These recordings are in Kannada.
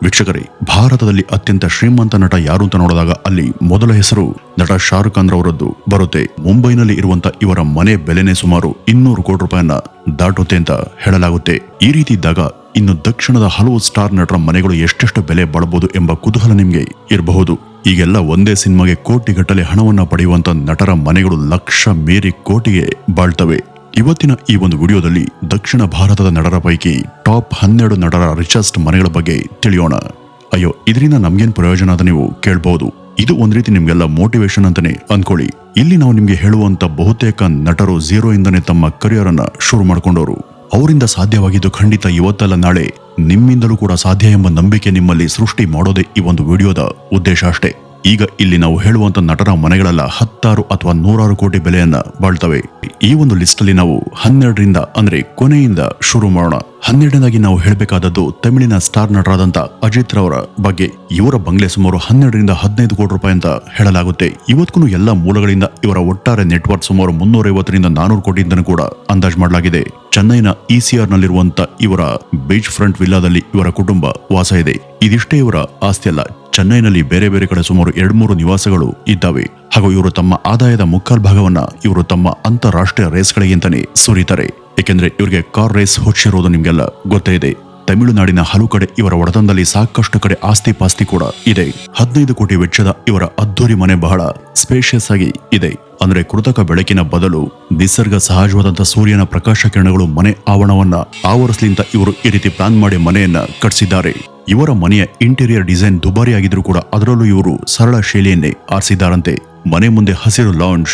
ವೀಕ್ಷಕರೇ, ಭಾರತದಲ್ಲಿ ಅತ್ಯಂತ ಶ್ರೀಮಂತ ನಟ ಯಾರು ಅಂತ ನೋಡಿದಾಗ ಅಲ್ಲಿ ಮೊದಲ ಹೆಸರು ನಟ ಶಾರುಖ್ ಖಾನ್ ರವರದ್ದು ಬರುತ್ತೆ. ಮುಂಬೈನಲ್ಲಿ ಇರುವಂತ ಇವರ ಮನೆ ಬೆಲೆನೇ ಸುಮಾರು 200 ಕೋಟಿ ರೂಪಾಯಿಯನ್ನ ದಾಟುತ್ತೆ ಅಂತ ಹೇಳಲಾಗುತ್ತೆ. ಈ ರೀತಿ ಇದ್ದಾಗ ಇನ್ನು ದಕ್ಷಿಣದ ಹಲವು ಸ್ಟಾರ್ ನಟರ ಮನೆಗಳು ಎಷ್ಟೆಷ್ಟು ಬೆಲೆ ಬಾಳಬಹುದು ಎಂಬ ಕುತೂಹಲ ನಿಮ್ಗೆ ಇರಬಹುದು. ಈಗೆಲ್ಲ ಒಂದೇ ಸಿನಿಮಾಗೆ ಕೋಟಿಗಟ್ಟಲೆ ಹಣವನ್ನ ಪಡೆಯುವಂತ ನಟರ ಮನೆಗಳು ಲಕ್ಷ ಮೀರಿ ಕೋಟಿಗೆ ಬಾಳ್ತವೆ. ಇವತ್ತಿನ ಈ ಒಂದು ವಿಡಿಯೋದಲ್ಲಿ ದಕ್ಷಿಣ ಭಾರತದ ನಟರ ಪೈಕಿ ಟಾಪ್ 12 ನಟರ ರಿಚೆಸ್ಟ್ ಮನೆಗಳ ಬಗ್ಗೆ ತಿಳಿಯೋಣ. ಅಯ್ಯೋ, ಇದರಿಂದ ನಮ್ಗೇನ್ ಪ್ರಯೋಜನ ಅಂತ ನೀವು ಕೇಳಬಹುದು. ಇದು ಒಂದ್ ರೀತಿ ನಿಮ್ಗೆಲ್ಲ ಮೋಟಿವೇಶನ್ ಅಂತಾನೆ ಅನ್ಕೊಳ್ಳಿ. ಇಲ್ಲಿ ನಾವು ನಿಮ್ಗೆ ಹೇಳುವಂತ ಬಹುತೇಕ ನಟರು ಝೀರೋ ಇಂದನೇ ತಮ್ಮ ಕರಿಯರ್ ಅನ್ನ ಶುರು ಮಾಡ್ಕೊಂಡವರು. ಅವರಿಂದ ಸಾಧ್ಯವಾಗಿದ್ದು ಖಂಡಿತ ಇವತ್ತಲ್ಲ ನಾಳೆ ನಿಮ್ಮಿಂದಲೂ ಕೂಡ ಸಾಧ್ಯ ಎಂಬ ನಂಬಿಕೆ ನಿಮ್ಮಲ್ಲಿ ಸೃಷ್ಟಿ ಮಾಡೋದೇ ಈ ಒಂದು ವಿಡಿಯೋದ ಉದ್ದೇಶ ಅಷ್ಟೇ. ಈಗ ಇಲ್ಲಿ ನಾವು ಹೇಳುವಂತ ನಟರ ಮನೆಗಳೆಲ್ಲ 10 ಅಥವಾ 100 ಕೋಟಿ ಬೆಲೆಯನ್ನ ಬಾಳ್ತವೆ. ಈ ಒಂದು ಲಿಸ್ಟ್ ಅಲ್ಲಿ ನಾವು 12ರಿಂದ ಅಂದ್ರೆ ಕೊನೆಯಿಂದ ಶುರು ಮಾಡೋಣ. 12ನೇದಾಗಿ ನಾವು ಹೇಳಬೇಕಾದದ್ದು ತಮಿಳಿನ ಸ್ಟಾರ್ ನಟರಾದಂತ ಅಜಿತ್ ರವರ ಬಗ್ಗೆ. ಇವರ ಬಂಗ್ಲೆ ಸುಮಾರು 12ರಿಂದ 15 ಕೋಟಿ ರೂಪಾಯಿ ಅಂತ ಹೇಳಲಾಗುತ್ತೆ. ಇವತ್ತಿಗೂ ಎಲ್ಲ ಮೂಲಗಳಿಂದ ಇವರ ಒಟ್ಟಾರೆ ನೆಟ್ವರ್ಕ್ ಸುಮಾರು 350ರಿಂದ 400 ಕೋಟಿ ಅಂತ ಕೂಡ ಅಂದಾಜು ಮಾಡಲಾಗಿದೆ. ಚೆನ್ನೈನ ECR ನಲ್ಲಿರುವಂತ ಇವರ ಬೀಚ್ ಫ್ರಂಟ್ ವಿಲ್ಲಾದಲ್ಲಿ ಇವರ ಕುಟುಂಬ ವಾಸ ಇದೆ. ಇದಿಷ್ಟೇ ಇವರ ಆಸ್ತಿ ಅಲ್ಲ, ಚೆನ್ನೈನಲ್ಲಿ ಬೇರೆ ಬೇರೆ ಕಡೆ ಸುಮಾರು 2-3 ನಿವಾಸಗಳು ಇದ್ದಾವೆ. ಹಾಗೂ ಇವರು ತಮ್ಮ ಆದಾಯದ ಮುಕ್ಕಾಲ್ ಭಾಗವನ್ನ ಇವರು ತಮ್ಮ ಅಂತಾರಾಷ್ಟ್ರೀಯ ರೇಸ್ಗಳಿಗಿಂತಾನೆ ಸುರಿತಾರೆ. ಏಕೆಂದ್ರೆ ಇವರಿಗೆ ಕಾರ್ ರೇಸ್ ಹುಚ್ಚಿರೋದು ನಿಮ್ಗೆಲ್ಲ ಗೊತ್ತೇ ಇದೆ. ತಮಿಳುನಾಡಿನ ಹಲವು ಕಡೆ ಇವರ ಒಡೆತನದಲ್ಲಿ ಸಾಕಷ್ಟು ಕಡೆ ಆಸ್ತಿ ಪಾಸ್ತಿ ಕೂಡ ಇದೆ. 15 ಕೋಟಿ ವೆಚ್ಚದ ಇವರ ಅದ್ದೂರಿ ಮನೆ ಬಹಳ ಸ್ಪೇಷಿಯಸ್ ಆಗಿ ಇದೆ. ಅಂದ್ರೆ ಕೃತಕ ಬೆಳಕಿನ ಬದಲು ನಿಸರ್ಗ ಸಹಜವಾದಂತ ಸೂರ್ಯನ ಪ್ರಕಾಶ ಕಿರಣಗಳು ಮನೆ ಆವರಣವನ್ನ ಆವರಿಸಲಿಂತ ಇವರು ಈ ರೀತಿ ಪ್ಲಾನ್ ಮಾಡಿ ಮನೆಯನ್ನ ಕಟ್ಟಿಸಿದ್ದಾರೆ. ಇವರ ಮನೆಯ ಇಂಟೀರಿಯರ್ ಡಿಸೈನ್ ದುಬಾರಿ ಆಗಿದ್ರು ಕೂಡ ಅದರಲ್ಲೂ ಇವರು ಸರಳ ಶೈಲಿಯನ್ನೇ ಆರಿಸಿದ್ದಾರಂತೆ. ಮನೆ ಮುಂದೆ ಹಸಿರು ಲಾಂಜ್,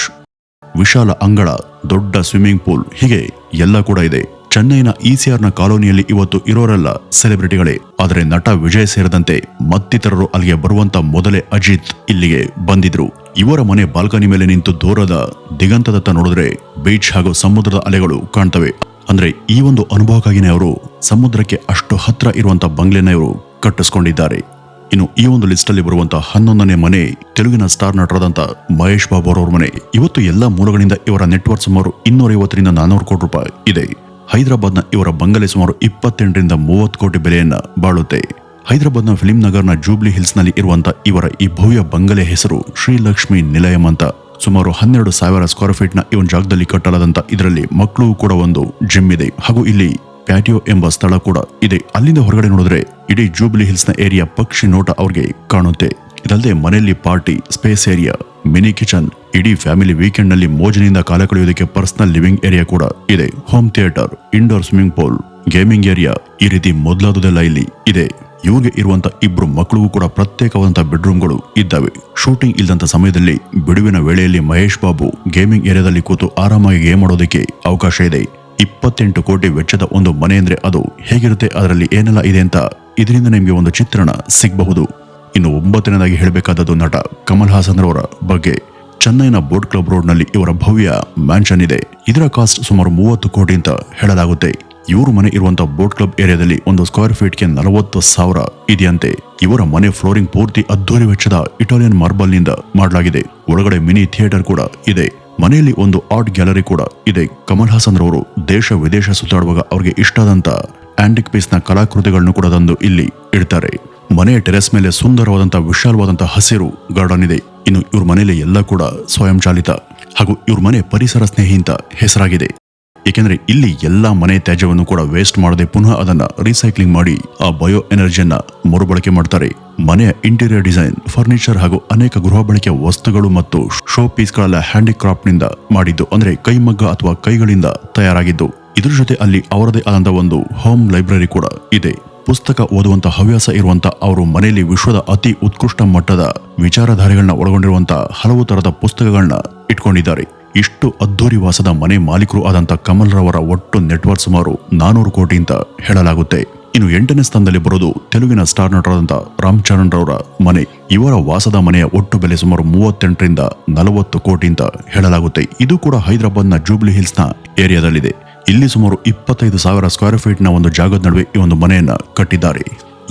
ವಿಶಾಲ ಅಂಗಳ, ದೊಡ್ಡ ಸ್ವಿಮ್ಮಿಂಗ್ ಪೂಲ್, ಹೀಗೆ ಎಲ್ಲ ಕೂಡ ಇದೆ. ಚೆನ್ನೈನ ECR ನ ಕಾಲೋನಿಯಲ್ಲಿ ಇವತ್ತು ಇರೋರೆಲ್ಲ ಸೆಲೆಬ್ರಿಟಿಗಳೇ. ಆದರೆ ನಟ ವಿಜಯ್ ಸೇರಿದಂತೆ ಮತ್ತಿತರರು ಅಲ್ಲಿಗೆ ಬರುವಂತ ಮೊದಲೇ ಅಜಿತ್ ಇಲ್ಲಿಗೆ ಬಂದಿದ್ರು. ಇವರ ಮನೆ ಬಾಲ್ಕನಿ ಮೇಲೆ ನಿಂತು ದೂರದ ದಿಗಂತದತ್ತ ನೋಡಿದ್ರೆ ಬೀಚ್ ಹಾಗೂ ಸಮುದ್ರದ ಅಲೆಗಳು ಕಾಣ್ತವೆ. ಅಂದ್ರೆ ಈ ಒಂದು ಅನುಭವಕ್ಕಾಗಿನೇ ಅವರು ಸಮುದ್ರಕ್ಕೆ ಅಷ್ಟು ಹತ್ರ ಇರುವಂತ ಬಂಗ್ಲೆನ ಇವರು ಕಟ್ಟಿಸ್ಕೊಂಡಿದ್ದಾರೆ. ಇನ್ನು ಈ ಒಂದು ಲಿಸ್ಟ್ ಅಲ್ಲಿ ಬರುವಂತ 11ನೇ ಮನೆ ತೆಲುಗಿನ ಸ್ಟಾರ್ ನಟರಾದಂತ ಮಹೇಶ್ ಬಾಬು ಅವರವ್ರ ಮನೆ. ಇವತ್ತು ಎಲ್ಲಾ ಮೂಲಗಳಿಂದ ಇವರ ನೆಟ್ವರ್ಕ್ ಸುಮಾರು 250ರಿಂದ 400 ಕೋಟಿ ರೂಪಾಯಿ ಇದೆ. ಹೈದರಾಬಾದ್ನ ಇವರ ಬಂಗಲೆ ಸುಮಾರು 28ರಿಂದ 30 ಕೋಟಿ ಬೆಲೆಯನ್ನ ಬಾಳುತ್ತೆ. ಹೈದರಾಬಾದ್ನ ಫಿಲಿಂ ನಗರ್ನ ಜೂಬ್ಲಿ ಹಿಲ್ಸ್ ನಲ್ಲಿ ಇರುವಂತ ಇವರ ಈ ಭವ್ಯ ಬಂಗಲೆ ಹೆಸರು ಶ್ರೀಲಕ್ಷ್ಮಿ ನಿಲಯಂ ಅಂತ. ಸುಮಾರು 12,000 ಸ್ಕ್ವೇರ್ ಫೀಟ್ ನ ಈ ಒಂದು ಜಾಗದಲ್ಲಿ ಕಟ್ಟಲಾದಂತ ಇದರಲ್ಲಿ ಮಕ್ಕಳು ಕೂಡ ಒಂದು ಜಿಮ್ ಇದೆ. ಹಾಗೂ ಇಲ್ಲಿ ಪ್ಯಾಟಿಯೋ ಎಂಬ ಸ್ಥಳ ಕೂಡ ಇದೆ. ಅಲ್ಲಿಂದ ಹೊರಗಡೆ ನೋಡಿದ್ರೆ ಇಡೀ ಜೂಬ್ಲಿ ಹಿಲ್ಸ್ ನ ಏರಿಯಾ ಪಕ್ಷಿ ನೋಟ ಅವ್ರಿಗೆ ಕಾಣುತ್ತೆ. ಇದಲ್ಲದೆ ಮನೆಯಲ್ಲಿ party space area, mini kitchen, ಇಡೀ ಫ್ಯಾಮಿಲಿ ವೀಕೆಂಡ್ ನಲ್ಲಿ ಮೋಜಿನಿಂದ ಕಾಲ ಕಳೆಯೋದಕ್ಕೆ ಪರ್ಸನಲ್ ಲಿವಿಂಗ್ ಏರಿಯಾ ಕೂಡ ಇದೆ. Home theatre, indoor swimming pool, gaming area, ಈ ರೀತಿ ಮೊದಲಾದುದೆಲ್ಲ ಇಲ್ಲಿ ಇದೆ. ಇವ್ರಿಗೆ ಇರುವಂತ 2 ಮಕ್ಕಳಿಗೂ ಕೂಡ ಪ್ರತ್ಯೇಕವಾದಂತಹ ಬೆಡ್ರೂಮ್ಗಳು ಇದ್ದಾವೆ. ಶೂಟಿಂಗ್ ಇಲ್ಲದಂತ ಸಮಯದಲ್ಲಿ ಬಿಡುವಿನ ವೇಳೆಯಲ್ಲಿ ಮಹೇಶ್ ಬಾಬು ಗೇಮಿಂಗ್ ಏರಿಯಾದಲ್ಲಿ ಕೂತು ಆರಾಮಾಗಿ ಗೇಮ್ ಆಡೋದಕ್ಕೆ ಅವಕಾಶ ಇದೆ. 28 ಕೋಟಿ ವೆಚ್ಚದ ಒಂದು ಮನೆ ಅಂದ್ರೆ ಅದು ಹೇಗಿರುತ್ತೆ, ಅದರಲ್ಲಿ ಏನೆಲ್ಲ ಇದೆ ಅಂತ ಇದರಿಂದ ನಿಮಗೆ ಒಂದು ಚಿತ್ರಣ ಸಿಗಬಹುದು. ಇನ್ನು 9ನೇದಾಗಿ ಹೇಳಬೇಕಾದದ್ದು ನಟ ಕಮಲ್ ಹಾಸನ್ ರವರ ಬಗ್ಗೆ. ಚೆನ್ನೈನ ಬೋಟ್ ಕ್ಲಬ್ ರೋಡ್ ನಲ್ಲಿ ಇವರ ಭವ್ಯ ಮ್ಯಾನ್ಷನ್ ಇದೆ. ಇದರ ಕಾಸ್ಟ್ ಸುಮಾರು 30 ಕೋಟಿ ಅಂತ ಹೇಳಲಾಗುತ್ತೆ. ಇವರು ಮನೆ ಇರುವಂತ ಬೋಟ್ ಕ್ಲಬ್ ಏರಿಯಾದಲ್ಲಿ ಒಂದು ಸ್ಕ್ವೇರ್ ಫೀಟ್ಗೆ 40,000 ಇದೆಯಂತೆ. ಇವರ ಮನೆ ಫ್ಲೋರಿಂಗ್ ಪೂರ್ತಿ ಅದ್ದೂರಿ ವೆಚ್ಚದ ಇಟಾಲಿಯನ್ ಮಾರ್ಬಲ್ ನಿಂದ ಮಾಡಲಾಗಿದೆ. ಒಳಗಡೆ ಮಿನಿ ಥಿಯೇಟರ್ ಕೂಡ ಇದೆ. ಮನೆಯಲ್ಲಿ ಒಂದು ಆರ್ಟ್ ಗ್ಯಾಲರಿ ಕೂಡ ಇದೆ. ಕಮಲ್ ಹಾಸನ್ ರವರು ದೇಶ ವಿದೇಶ ಸುತ್ತಾಡುವಾಗ ಅವ್ರಿಗೆ ಇಷ್ಟಾದಂತ ಆಂಟಿಕ್ ಪೀಸ್ ನ ಕಲಾಕೃತಿಗಳನ್ನು ಕೂಡ ತಂದು ಇಲ್ಲಿ ಇಡ್ತಾರೆ. ಮನೆಯ ಟೆರೆಸ್ ಮೇಲೆ ಸುಂದರವಾದಂತಹ ವಿಶಾಲವಾದಂತಹ ಹಸಿರು ಗಾರ್ಡನ್ ಇದೆ. ಇನ್ನು ಇವ್ರ ಮನೆಯಲ್ಲಿ ಎಲ್ಲ ಕೂಡ ಸ್ವಯಂ ಚಾಲಿತ ಹಾಗೂ ಇವ್ರ ಮನೆ ಪರಿಸರ ಸ್ನೇಹಿ ಅಂತ ಹೆಸರಾಗಿದೆ. ಏಕೆಂದ್ರೆ ಇಲ್ಲಿ ಎಲ್ಲಾ ಮನೆ ತ್ಯಾಜ್ಯವನ್ನು ಕೂಡ ವೇಸ್ಟ್ ಮಾಡದೆ ಪುನಃ ಅದನ್ನ ರೀಸೈಕ್ಲಿಂಗ್ ಮಾಡಿ ಆ ಬಯೋ ಎನರ್ಜಿಯನ್ನ ಮರುಬಳಕೆ ಮಾಡ್ತಾರೆ. ಮನೆಯ ಇಂಟೀರಿಯರ್ ಡಿಸೈನ್, ಫರ್ನಿಚರ್ ಹಾಗೂ ಅನೇಕ ಗೃಹ ಬಳಕೆಯ ವಸ್ತುಗಳು ಮತ್ತು ಶೋ ಪೀಸ್ಗಳೆಲ್ಲ ಹ್ಯಾಂಡಿಕ್ರಾಫ್ಟ್ ನಿಂದ ಮಾಡಿದ್ದು, ಅಂದ್ರೆ ಕೈಮಗ್ಗ ಅಥವಾ ಕೈಗಳಿಂದ ತಯಾರಾಗಿದ್ದು. ಇದ್ರ ಜೊತೆ ಅಲ್ಲಿ ಅವರದೇ ಆದಂತಹ ಒಂದು ಹೋಮ್ ಲೈಬ್ರರಿ ಕೂಡ ಇದೆ. ಪುಸ್ತಕ ಓದುವಂತ ಹವ್ಯಾಸ ಇರುವಂತ ಅವರು ಮನೆಯಲ್ಲಿ ವಿಶ್ವದ ಅತಿ ಉತ್ಕೃಷ್ಟ ಮಟ್ಟದ ವಿಚಾರಧಾರೆಗಳನ್ನ ಒಳಗೊಂಡಿರುವಂತ ಹಲವು ತರದ ಪುಸ್ತಕಗಳನ್ನ ಇಟ್ಕೊಂಡಿದ್ದಾರೆ. ಇಷ್ಟು ಅದ್ದೂರಿ ವಾಸದ ಮನೆ ಮಾಲೀಕರು ಆದಂತ ಕಮಲ್ ರವರ ಒಟ್ಟು ನೆಟ್ವರ್ಕ್ ಸುಮಾರು 400 ಕೋಟಿ ಅಂತ ಹೇಳಲಾಗುತ್ತೆ. ಇನ್ನು 8ನೇ ಸ್ಥಾನದಲ್ಲಿ ಬರೋದು ತೆಲುಗಿನ ಸ್ಟಾರ್ ನಟರಾದಂತ ರಾಮ್ ಚರಣ್ ರವರ ಮನೆ. ಇವರ ವಾಸದ ಮನೆಯ ಒಟ್ಟು ಬೆಲೆ ಸುಮಾರು 38ರಿಂದ 40 ಕೋಟಿ ಅಂತ ಹೇಳಲಾಗುತ್ತೆ. ಇದು ಕೂಡ ಹೈದರಾಬಾದ್ನ ಜೂಬ್ಲಿ ಹಿಲ್ಸ್ ನ ಏರಿಯಾದಲ್ಲಿದೆ. ಇಲ್ಲಿ ಸುಮಾರು 25,000 ಸ್ಕ್ವೇರ್ ಫೀಟ್ ನ ಒಂದು ಜಾಗದ ನಡುವೆ ಈ ಒಂದು ಮನೆಯನ್ನ ಕಟ್ಟಿದ್ದಾರೆ.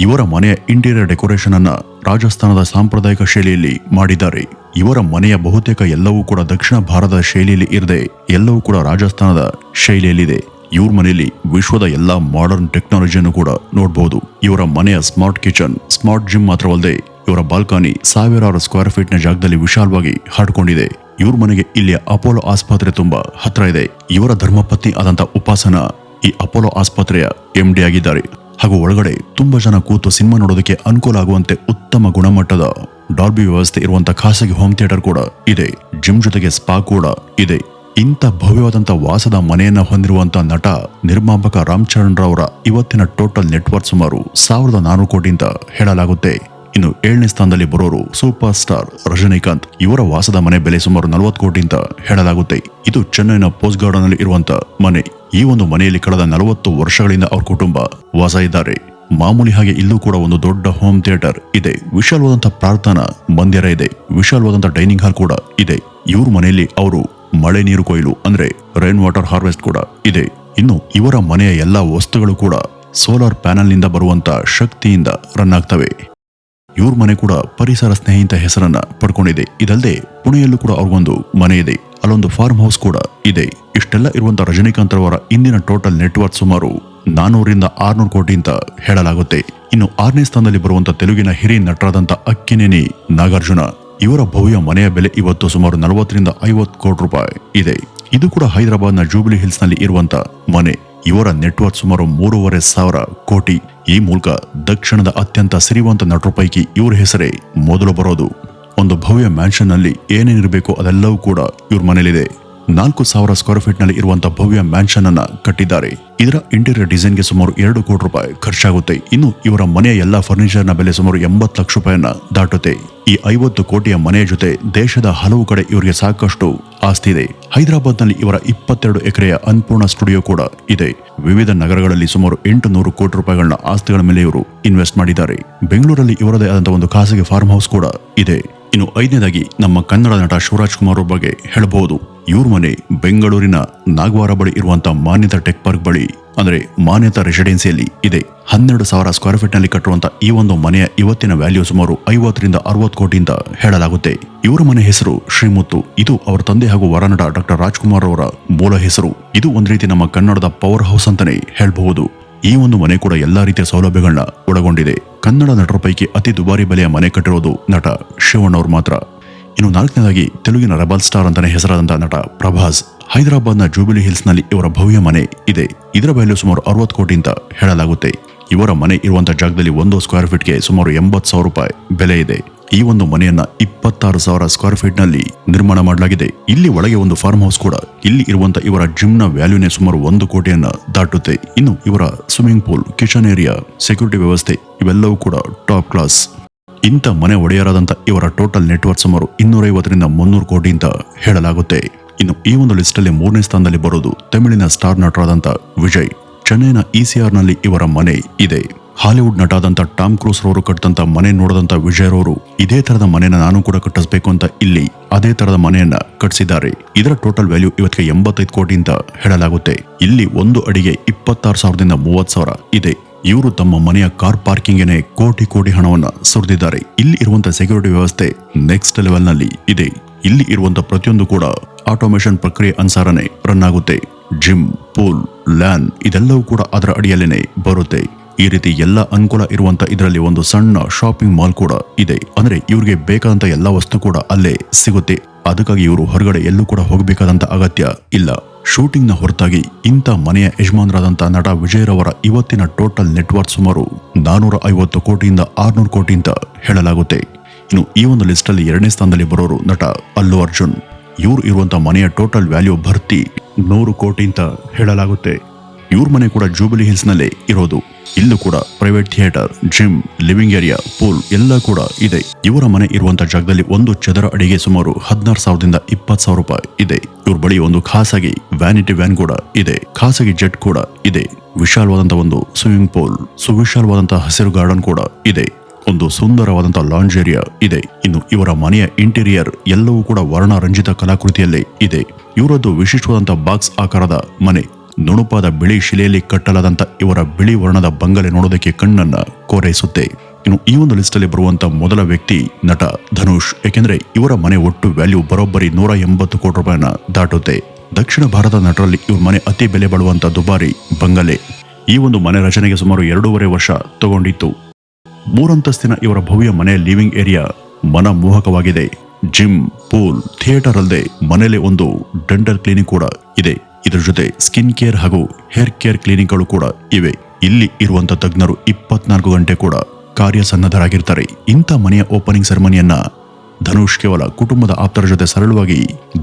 ಇವರ ಮನೆಯ ಇಂಟೀರಿಯರ್ ಡೆಕೋರೇಷನ್ ಅನ್ನ ರಾಜಸ್ಥಾನದ ಸಾಂಪ್ರದಾಯಿಕ ಶೈಲಿಯಲ್ಲಿ ಮಾಡಿದ್ದಾರೆ. ಇವರ ಮನೆಯ ಬಹುತೇಕ ಎಲ್ಲವೂ ಕೂಡ ದಕ್ಷಿಣ ಭಾರತದ ಶೈಲಿಯಲ್ಲಿ ಇರದೆ ಎಲ್ಲವೂ ಕೂಡ ರಾಜಸ್ಥಾನದ ಶೈಲಿಯಲ್ಲಿದೆ. ಇವ್ರ ಮನೆಯಲ್ಲಿ ವಿಶ್ವದ ಎಲ್ಲಾ ಮಾಡರ್ನ್ ಟೆಕ್ನಾಲಜಿಯನ್ನು ಕೂಡ ನೋಡಬಹುದು. ಇವರ ಮನೆಯ ಸ್ಮಾರ್ಟ್ ಕಿಚನ್, ಸ್ಮಾರ್ಟ್ ಜಿಮ್ ಮಾತ್ರವಲ್ಲದೆ ಇವರ ಬಾಲ್ಕನಿ ಸಾವಿರಾರು ಸ್ಕ್ವೇರ್ ಫೀಟ್ ನ ಜಾಗದಲ್ಲಿ ವಿಶಾಲವಾಗಿ ಹರಡಿಕೊಂಡಿದೆ. ಇವ್ರ ಮನೆಗೆ ಇಲ್ಲಿಯ ಅಪೋಲೋ ಆಸ್ಪತ್ರೆ ತುಂಬಾ ಹತ್ರ ಇದೆ. ಇವರ ಧರ್ಮಪತ್ನಿ ಆದಂತ ಉಪಾಸನ ಈ ಅಪೋಲೋ ಆಸ್ಪತ್ರೆಯ MD ಆಗಿದ್ದಾರೆ. ಹಾಗೂ ಒಳಗಡೆ ತುಂಬಾ ಜನ ಕೂತು ಸಿನಿಮಾ ನೋಡೋದಕ್ಕೆ ಅನುಕೂಲ ಆಗುವಂತೆ ಉತ್ತಮ ಗುಣಮಟ್ಟದ ಡಾಲ್ಬಿ ವ್ಯವಸ್ಥೆ ಇರುವಂತ ಖಾಸಗಿ ಹೋಮ್ ಥಿಯೇಟರ್ ಕೂಡ ಇದೆ. ಜಿಮ್ ಜೊತೆಗೆ ಸ್ಪಾ ಕೂಡ ಇದೆ. ಇಂಥ ಭವ್ಯವಾದಂತ ವಾಸದ ಮನೆಯನ್ನ ಹೊಂದಿರುವಂತ ನಟ ನಿರ್ಮಾಪಕ ರಾಮ್ ಚರಣ್ ರವರ ಇವತ್ತಿನ ಟೋಟಲ್ ನೆಟ್ವರ್ಕ್ ಸುಮಾರು 1400 ಕೋಟಿ ಅಂತ ಹೇಳಲಾಗುತ್ತೆ. ಇನ್ನು 7ನೇ ಸ್ಥಾನದಲ್ಲಿ ಬರೋರು ಸೂಪರ್ ಸ್ಟಾರ್ ರಜನಿಕಾಂತ್. ಇವರ ವಾಸದ ಮನೆ ಬೆಲೆ ಸುಮಾರು 40 ಕೋಟಿ ಅಂತ ಹೇಳಲಾಗುತ್ತೆ. ಇದು ಚೆನ್ನೈನ ಪೋಸ್ಟ್ ಗಾರ್ಡನ್ ನಲ್ಲಿ ಇರುವಂತ ಮನೆ. ಈ ಒಂದು ಮನೆಯಲ್ಲಿ ಕಳೆದ 40 ವರ್ಷಗಳಿಂದ ಅವ್ರ ಕುಟುಂಬ ವಾಸ ಇದ್ದಾರೆ. ಮಾಮೂಲಿ ಹಾಗೆ ಇಲ್ಲೂ ಕೂಡ ಒಂದು ದೊಡ್ಡ ಹೋಮ್ ಥಿಯೇಟರ್ ಇದೆ. ವಿಶಾಲವಾದಂತ ಪ್ರಾರ್ಥನಾ ಮಂದಿರ ಇದೆ. ವಿಶಾಲವಾದಂತ ಡೈನಿಂಗ್ ಹಾಲ್ ಕೂಡ ಇದೆ. ಇವ್ರ ಮನೆಯಲ್ಲಿ ಅವರು ಮಳೆ ನೀರು ಕೊಯ್ಲು ಅಂದ್ರೆ ರೈನ್ ವಾಟರ್ ಹಾರ್ವೆಸ್ಟ್ ಕೂಡ ಇದೆ. ಇನ್ನು ಇವರ ಮನೆಯ ಎಲ್ಲಾ ವಸ್ತುಗಳು ಕೂಡ ಸೋಲಾರ್ ಪ್ಯಾನಲ್ ನಿಂದ ಬರುವಂತ ಶಕ್ತಿಯಿಂದ ರನ್ ಆಗ್ತವೆ. ಇವ್ರ ಮನೆ ಕೂಡ ಪರಿಸರ ಸ್ನೇಹಿತ ಹೆಸರನ್ನ ಪಡ್ಕೊಂಡಿದೆ. ಇದಲ್ಲದೆ ಪುಣೆಯಲ್ಲೂ ಕೂಡ ಅವ್ರಿಗೊಂದು ಮನೆ ಇದೆ. ಅಲ್ಲೊಂದು ಫಾರ್ಮ್ ಹೌಸ್ ಕೂಡ ಇದೆ. ಇಷ್ಟೆಲ್ಲ ಇರುವಂತ ರಜನಿಕಾಂತ್ ಅವರ ಇಂದಿನ ಟೋಟಲ್ ನೆಟ್ವರ್ಕ್ ಸುಮಾರು 400 ರಿಂದ 600 ಕೋಟಿ ಅಂತ ಹೇಳಲಾಗುತ್ತೆ. ಇನ್ನು 6ನೇ ಸ್ಥಾನದಲ್ಲಿ ಬರುವಂತ ತೆಲುಗಿನ ಹಿರಿಯ ನಟರಾದಂತ ಅಕ್ಕಿನೇನಿ ನಾಗಾರ್ಜುನ. ಇವರ ಭವ್ಯ ಮನೆಯ ಬೆಲೆ ಇವತ್ತು ಸುಮಾರು 40 ರಿಂದ 50 ಕೋಟಿ ರೂಪಾಯಿ ಇದೆ. ಇದು ಕೂಡ ಹೈದರಾಬಾದ್ನ ಜೂಬಿಲಿ ಹಿಲ್ಸ್ ನಲ್ಲಿ ಇರುವಂತ ಮನೆ. ಇವರ ನೆಟ್ವರ್ಕ್ ಸುಮಾರು 3,500 ಕೋಟಿ. ಈ ಮೂಲಕ ದಕ್ಷಿಣದ ಅತ್ಯಂತ ಸಿರಿವಂತ ನಟರ ಪೈಕಿ ಇವ್ರ ಹೆಸರೇ ಮೊದಲು ಬರೋದು. ಒಂದು ಭವ್ಯ ಮ್ಯಾನ್ಷನ್ ನಲ್ಲಿ ಏನೇನಿರಬೇಕು ಅದೆಲ್ಲವೂ ಕೂಡ ಇವ್ರ ಮನೇಲಿದೆ. 4,000 ಸ್ಕ್ವೇರ್ ಫೀಟ್ ನಲ್ಲಿ ಇರುವಂತಹ ಭವ್ಯ ಮ್ಯಾನ್ಷನ್ ಅನ್ನ ಕಟ್ಟಿದ್ದಾರೆ. ಇದರ ಇಂಟೀರಿಯರ್ ಡಿಸೈನ್ ಗೆ ಸುಮಾರು 2 ಕೋಟಿ ರೂಪಾಯಿ ಖರ್ಚಾಗುತ್ತೆ. ಇನ್ನು ಇವರ ಮನೆಯ ಎಲ್ಲಾ ಫರ್ನಿಚರ್ ನ ಬೆಲೆ ಸುಮಾರು 80 ಲಕ್ಷ ರೂಪಾಯಿಯನ್ನ ದಾಟುತ್ತೆ. ಈ 50 ಕೋಟಿಯ ಮನೆಯ ಜೊತೆ ದೇಶದ ಹಲವು ಕಡೆ ಇವರಿಗೆ ಸಾಕಷ್ಟು ಆಸ್ತಿ ಇದೆ. ಹೈದರಾಬಾದ್ ನಲ್ಲಿ ಇವರ 22 ಎಕರೆಯ ಅನ್ಪೂರ್ಣ ಸ್ಟುಡಿಯೋ ಕೂಡ ಇದೆ. ವಿವಿಧ ನಗರಗಳಲ್ಲಿ ಸುಮಾರು 800 ಕೋಟಿ ರೂಪಾಯಿಗಳನ್ನ ಆಸ್ತಿಗಳ ಮೇಲೆ ಇವರು ಇನ್ವೆಸ್ಟ್ ಮಾಡಿದ್ದಾರೆ. ಬೆಂಗಳೂರಲ್ಲಿ ಇವರದೇ ಆದಂತಹ ಒಂದು ಖಾಸಗಿ ಫಾರ್ಮ್ ಹೌಸ್ ಕೂಡ ಇದೆ. ಇನ್ನು 5ನೇದಾಗಿ ನಮ್ಮ ಕನ್ನಡ ನಟ ಶಿವರಾಜ್ ಕುಮಾರ್ ಅವ್ರ ಬಗ್ಗೆ ಹೇಳಬಹುದು. ಇವ್ರ ಮನೆ ಬೆಂಗಳೂರಿನ ನಾಗವಾರ ಬಳಿ ಇರುವಂತಹ ಮಾನ್ಯತಾ ಟೆಕ್ ಪಾರ್ಕ್ ಬಳಿ ಅಂದ್ರೆ ಮಾನ್ಯತಾ ರೆಸಿಡೆನ್ಸಿಯಲ್ಲಿ ಇದೆ. 12,000 ಸ್ಕ್ವೇರ್ ಫೀಟ್ ನಲ್ಲಿ ಕಟ್ಟುವಂತ ಈ ಒಂದು ಮನೆಯ ಇವತ್ತಿನ ವ್ಯಾಲ್ಯೂ ಸುಮಾರು 50 ರಿಂದ 60 ಕೋಟಿ ಅಂತ ಹೇಳಲಾಗುತ್ತೆ. ಇವರ ಮನೆ ಹೆಸರು ಶ್ರೀಮುತ್ತು. ಇದು ಅವರ ತಂದೆ ಹಾಗೂ ವರನಟ ಡಾಕ್ಟರ್ ರಾಜ್ಕುಮಾರ್ ಅವರ ಮೂಲ ಹೆಸರು. ಇದು ಒಂದ್ ರೀತಿ ನಮ್ಮ ಕನ್ನಡದ ಪವರ್ ಹೌಸ್ ಅಂತಾನೆ ಹೇಳಬಹುದು. ಈ ಒಂದು ಮನೆ ಕೂಡ ಎಲ್ಲಾ ರೀತಿಯ ಸೌಲಭ್ಯಗಳನ್ನ ಒಳಗೊಂಡಿದೆ. ಕನ್ನಡ ನಟರ ಪೈಕಿ ಅತಿ ದುಬಾರಿ ಬೆಲೆಯ ಮನೆ ಕಟ್ಟಿರೋದು ನಟ ಶಿವಣ್ಣ ಅವರು ಮಾತ್ರ. ಇನ್ನು 4ನೇದಾಗಿ ತೆಲುಗಿನ ರೆಬಲ್ ಸ್ಟಾರ್ ಅಂತಾನೆ ಹೆಸರಾದಂತಹ ನಟ ಪ್ರಭಾಸ್. ಹೈದರಾಬಾದ್ನ ಜೂಬಿಲಿ ಹಿಲ್ಸ್ ನಲ್ಲಿ ಇವರ ಭವ್ಯ ಮನೆ ಇದೆ. ಇದರ ವ್ಯಾಲ್ಯೂ ಸುಮಾರು 60 ಕೋಟಿ ಅಂತ ಹೇಳಲಾಗುತ್ತೆ. ಇವರ ಮನೆ ಇರುವಂತಹ ಜಾಗದಲ್ಲಿ 1 ಸ್ಕ್ವೇರ್ ಫೀಟ್ಗೆ ಸುಮಾರು 80,000 ರೂಪಾಯಿ ಬೆಲೆ ಇದೆ. ಈ ಒಂದು ಮನೆಯನ್ನ 26,000 ಸ್ಕ್ವೇರ್ ಫೀಟ್ ನಲ್ಲಿ ನಿರ್ಮಾಣ ಮಾಡಲಾಗಿದೆ. ಇಲ್ಲಿ ಒಳಗೆ ಒಂದು ಫಾರ್ಮ್ ಹೌಸ್ ಕೂಡ. ಇಲ್ಲಿ ಇರುವಂತಹ ಇವರ ಜಿಮ್ ನ ವ್ಯಾಲ್ಯೂನೇ ಸುಮಾರು 1 ಕೋಟಿಯನ್ನ ದಾಟುತ್ತೆ. ಇನ್ನು ಇವರ swimming pool, kitchen area, security ವ್ಯವಸ್ಥೆ ಇವೆಲ್ಲವೂ ಕೂಡ ಟಾಪ್ ಕ್ಲಾಸ್. ಇಂಥ ಮನೆ ಒಡೆಯರಾದಂತ ಇವರ ಟೋಟಲ್ ನೆಟ್ವರ್ಕ್ ಸುಮಾರು 250 ರಿಂದ 300 ಕೋಟಿ ಅಂತ ಹೇಳಲಾಗುತ್ತೆ. ಇನ್ನು ಈ ಒಂದು ಲಿಸ್ಟ್ ಅಲ್ಲಿ 3ನೇ ಸ್ಥಾನದಲ್ಲಿ ಬರೋದು ತಮಿಳಿನ ಸ್ಟಾರ್ ನಟರಾದಂತ ವಿಜಯ್. ಚೆನ್ನೈನ ECR ನಲ್ಲಿ ಇವರ ಮನೆ ಇದೆ. ಹಾಲಿವುಡ್ ನಟ ಆದಂತ ಟಾಮ್ ಕ್ರೂಸ್ ರವರು ಕಟ್ಟಂತ ಮನೆ ನೋಡದಂತ ವಿಜಯ್ ರವರು ಇದೇ ತರದ ಮನೆಯನ್ನ ನಾನು ಕೂಡ ಕಟ್ಟಿಸಬೇಕು ಅಂತ ಇಲ್ಲಿ ಅದೇ ತರದ ಮನೆಯನ್ನ ಕಟ್ಟಿಸಿದ್ದಾರೆ. ಇದರ ಟೋಟಲ್ ವ್ಯಾಲ್ಯೂ ಇವತ್ತಿಗೆ 85 ಕೋಟಿ ಅಂತ ಹೇಳಲಾಗುತ್ತೆ. ಇಲ್ಲಿ 1 ಅಡಿಗೆ 26,000 ದಿಂದ 30,000 ಇದೆ. ಇವರು ತಮ್ಮ ಮನೆಯ ಕಾರ್ ಪಾರ್ಕಿಂಗ್ ಕೋಟಿ ಹಣವನ್ನ ಸುರಿದಿದ್ದಾರೆ. ಇಲ್ಲಿ ಇರುವಂತಹ ಸೆಕ್ಯೂರಿಟಿ ವ್ಯವಸ್ಥೆ ನೆಕ್ಸ್ಟ್ ಲೆವೆಲ್ ನಲ್ಲಿ ಇದೆ. ಇಲ್ಲಿ ಇರುವಂತಹ ಪ್ರತಿಯೊಂದು ಕೂಡ ಆಟೋಮೇಷನ್ ಪ್ರಕ್ರಿಯೆ ಅನುಸಾರನೇ ರನ್ ಆಗುತ್ತೆ. ಜಿಮ್, ಪೂಲ್, ಲ್ಯಾನ್ ಇದೆಲ್ಲವೂ ಕೂಡ ಅದರ ಅಡಿಯಲ್ಲೇನೆ ಬರುತ್ತೆ. ಈ ರೀತಿ ಎಲ್ಲ ಅನುಕೂಲ ಇರುವಂತ ಇದರಲ್ಲಿ ಒಂದು ಸಣ್ಣ ಶಾಪಿಂಗ್ ಮಾಲ್ ಕೂಡ ಇದೆ. ಅಂದ್ರೆ ಇವ್ರಿಗೆ ಬೇಕಾದಂತ ಎಲ್ಲಾ ವಸ್ತು ಕೂಡ ಅಲ್ಲೇ ಸಿಗುತ್ತೆ. ಅದಕ್ಕಾಗಿ ಇವರು ಹೊರಗಡೆ ಎಲ್ಲೂ ಕೂಡ ಹೋಗಬೇಕಾದಂತ ಅಗತ್ಯ ಇಲ್ಲ. ಶೂಟಿಂಗ್ ನ ಹೊರತಾಗಿ ಇಂಥ ಮನೆಯ ಯಜಮಾನರಾದಂತ ನಟ ವಿಜಯ್ ರವರ ಇವತ್ತಿನ ಟೋಟಲ್ ನೆಟ್ವರ್ಕ್ ಸುಮಾರು 450 ಕೋಟಿಯಿಂದ 600 ಕೋಟಿ ಅಂತ ಹೇಳಲಾಗುತ್ತೆ. ಇನ್ನು ಈ ಒಂದು ಲಿಸ್ಟ್ ಅಲ್ಲಿ 2ನೇ ಸ್ಥಾನದಲ್ಲಿ ಬರೋರು ನಟ ಅಲ್ಲು ಅರ್ಜುನ್. ಇವ್ರು ಇರುವಂತ ಮನೆಯ ಟೋಟಲ್ ವ್ಯಾಲ್ಯೂ ಭರ್ತಿ 100 ಕೋಟಿ ಅಂತ ಹೇಳಲಾಗುತ್ತೆ. ಇವ್ರ ಮನೆ ಕೂಡ ಜೂಬಿಲಿ ಹಿಲ್ಸ್ ನಲ್ಲೇ ಇರೋದು. ಇಲ್ಲೂ ಕೂಡ private theatre, gym, living area, pool ಎಲ್ಲ ಕೂಡ ಇದೆ. ಇವರ ಮನೆ ಇರುವಂತ ಜಾಗದಲ್ಲಿ 1 ಚದರ ಅಡಿಗೆ ಸುಮಾರು 16,000 ದಿಂದ 20,000 ರೂಪಾಯಿ ಇದೆ. ಇವ್ರ ಬಳಿ ಒಂದು ಖಾಸಗಿ ವ್ಯಾನಿಟಿ ವ್ಯಾನ್ ಕೂಡ ಇದೆ. ಖಾಸಗಿ ಜೆಟ್ ಕೂಡ ಇದೆ. ವಿಶಾಲವಾದಂತಹ ಒಂದು ಸ್ವಿಮ್ಮಿಂಗ್ ಪೂಲ್, ಸುವಿಶಾಲವಾದಂತಹ ಹಸಿರು ಗಾರ್ಡನ್ ಕೂಡ ಇದೆ. ಒಂದು ಸುಂದರವಾದಂತಹ ಲಾಂಜ್ ಏರಿಯಾ ಇದೆ. ಇನ್ನು ಇವರ ಮನೆಯ ಇಂಟೀರಿಯರ್ ಎಲ್ಲವೂ ಕೂಡ ವರ್ಣರಂಜಿತ ಕಲಾಕೃತಿಯಲ್ಲೇ ಇದೆ. ಇವರದ್ದು ವಿಶಿಷ್ಟವಾದಂತಹ ಬಾಕ್ಸ್ ಆಕಾರದ ಮನೆ. ನುಣುಪಾದ ಬಿಳಿ ಶಿಲೆಯಲ್ಲಿ ಕಟ್ಟಲಾದಂತ ಇವರ ಬಿಳಿ ವರ್ಣದ ಬಂಗಲೆ ನೋಡೋದಕ್ಕೆ ಕಣ್ಣನ್ನ ಕೋರೈಸುತ್ತೆ. ಇನ್ನು ಈ ಒಂದು ಲಿಸ್ಟ್ ಅಲ್ಲಿ ಬರುವಂತ ಮೊದಲ ವ್ಯಕ್ತಿ ನಟ ಧನುಷ್. ಯಾಕೆಂದ್ರೆ ಇವರ ಮನೆ ಒಟ್ಟು ವ್ಯಾಲ್ಯೂ ಬರೋಬ್ಬರಿ 180 ಕೋಟಿ ರೂಪಾಯಿನ ದಾಟುತ್ತೆ. ದಕ್ಷಿಣ ಭಾರತ ನಟರಲ್ಲಿ ಇವ್ರ ಮನೆ ಅತಿ ಬೆಲೆ ಬಾಳುವಂತ ದುಬಾರಿ ಬಂಗಲೆ. ಈ ಒಂದು ಮನೆ ರಚನೆಗೆ ಸುಮಾರು 2.5 ವರ್ಷ ತಗೊಂಡಿತ್ತು. 3 ಅಂತಸ್ತಿನ ಇವರ ಭವ್ಯ ಮನೆ ಲಿವಿಂಗ್ ಏರಿಯಾ ಮನಮೋಹಕವಾಗಿದೆ. ಜಿಮ್, ಪೂಲ್, ಥಿಯೇಟರ್ ಅಲ್ಲದೆ ಮನೆಯಲ್ಲಿ ಒಂದು ಡೆಂಟಲ್ ಕ್ಲಿನಿಕ್ ಕೂಡ ಇದೆ. ಇದರ ಜೊತೆ ಸ್ಕಿನ್ ಕೇರ್ ಹಾಗೂ ಹೇರ್ ಕೇರ್ ಕ್ಲಿನಿಕ್ಗಳು ಕೂಡ ಇವೆ. ಇಲ್ಲಿ ಇರುವಂತ ತಜ್ಞರು 24 ಗಂಟೆ ಕೂಡ ಕಾರ್ಯಸನ್ನದ್ಧರಾಗಿರ್ತಾರೆ. ಇಂಥ ಮನೆಯ ಓಪನಿಂಗ್ ಸೆರೆಮನಿಯನ್ನ ಧನುಷ್ ಕೇವಲ ಕುಟುಂಬದ ಆಪ್ತರ ಜೊತೆ ಸರಳವಾಗಿ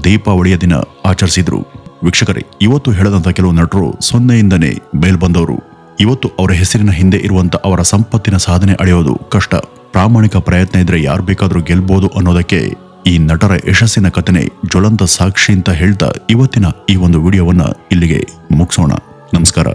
ದೀಪಾವಳಿಯ ದಿನ ಆಚರಿಸಿದ್ರು. ವೀಕ್ಷಕರೇ, ಇವತ್ತು ಹೇಳದಂತ ಕೆಲವು ನಟರು 0ಇಂದನೇ ಮೇಲ್ ಬಂದವರು. ಇವತ್ತು ಅವರ ಹೆಸರಿನ ಹಿಂದೆ ಇರುವಂತ ಅವರ ಸಂಪತ್ತಿನ ಸಾಧನೆ ಅಳೆಯೋದು ಕಷ್ಟ. ಪ್ರಾಮಾಣಿಕ ಪ್ರಯತ್ನ ಇದ್ರೆ ಯಾರು ಬೇಕಾದ್ರೂ ಗೆಲ್ಬಹುದು ಅನ್ನೋದಕ್ಕೆ ಈ ನಟರ ಯಶಸ್ಸಿನ ಕಥನೆ ಜ್ವಲಂತ ಸಾಕ್ಷಿ ಅಂತ ಹೇಳ್ತಾ ಇವತ್ತಿನ ಈ ಒಂದು ವಿಡಿಯೋವನ್ನ ಇಲ್ಲಿಗೆ ಮುಗಿಸೋಣ. ನಮಸ್ಕಾರ.